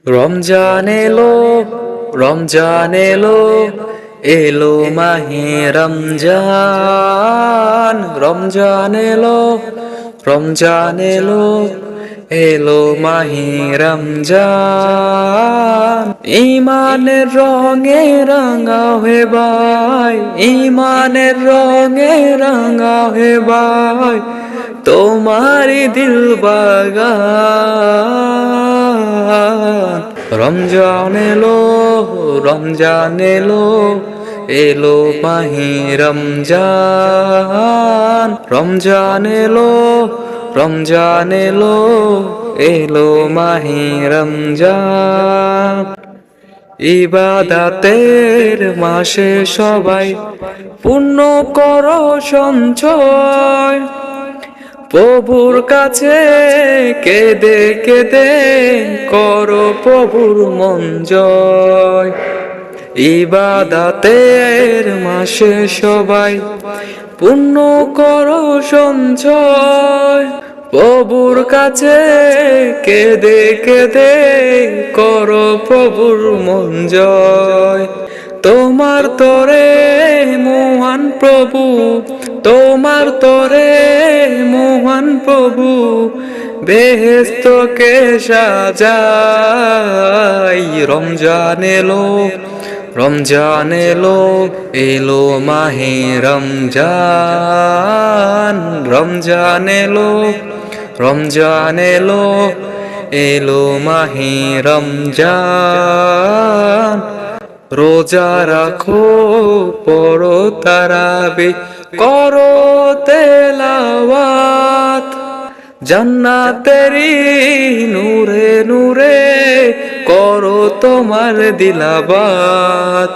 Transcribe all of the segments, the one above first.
রমজান এলো, রমজান এলো, এলো মাহে রমজান। রমজান এলো, রমজান এলো, এলো মাহে রমজান। ইমানের রঙে রাঙা হয়ে ভাই, ইমানের রঙে রাঙা হয়ে ভাই, তোমারি দিল বাগান। রমজান এলো, রমজান এলো, এলো মাহে রমজান। রমজান এলো, রমজান এলো, এলো মাহে রমজান। ইবাদাতের মাসে সবাই পুণ্য করো সঞ্চয়, প্রভুর কাছে কেঁদে কেঁদে করো প্রভুর মন জয়। ইবাদাতের মাসে সবাই পুণ্য করো সঞ্চয়, প্রভুর কাছে কেঁদে কেঁদে করো প্রভুর মন জয়। তোমার তরে মহান প্রভু, তোমার তরে মহান প্রভু বেহেশতকে সাজাই। রমজান এলো, রমজান এলো, এলো মাহে রমজান। রমজান এলো, রমজান এলো, এলো মাহে রমজান। রোজা রাখো, পড়ো তারাবি, করো তেলাওয়াত, জান্নাতেরি নূরে নূরে করো তোমার দিলাবাত।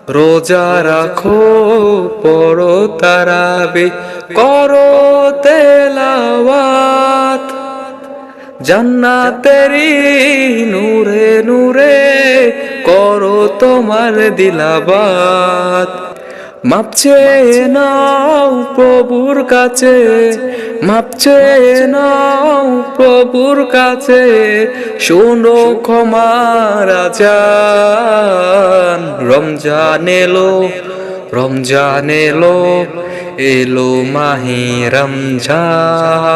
রোজা রাখো, পড়ো তারাবি, করো তেলাওয়াত, জান্নাতেরি নূরে নূরে করো তোমার দিলাবাত। মাপ চেয়ে নাও প্রভুর কাছে, মাপ চেয়ে নাও প্রভুর কাছে, শোনো ক্ষমার আজান। রমজান এলো, রমজান এলো, এলো মাহে রমজান।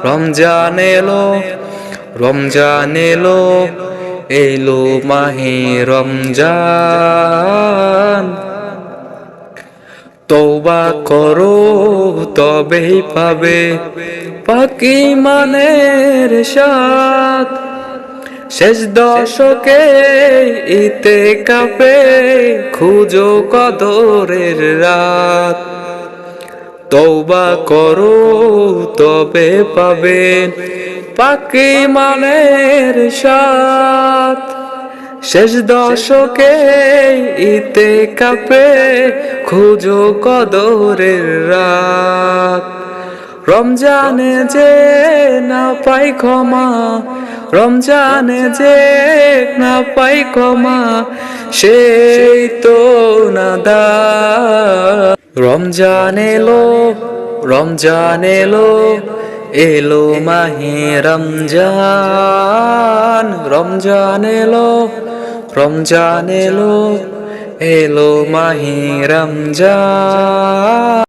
রমজান এলো, রমজান এলো, এলো মাহে রমজান। তওবা করো তবেই পাবে পাকি মানের সাথ, শেষ দশকে ইতিকাফে খুঁজো কদরের রাত। তওবা করো তবে পাবে পাকি মানের সাথ, শেষ দশকে ইতিকাফে খুঁজো কদরের রাত। রমজানে যে না পাই ক্ষমা, রমজানে যে না পাই ক্ষমা, সেই তো নাদান। রমজান এলো, রমজান এলো, এলো মাহে রমজান। রমজান এলো, রমজান এলো, এলো মাহে রমজান।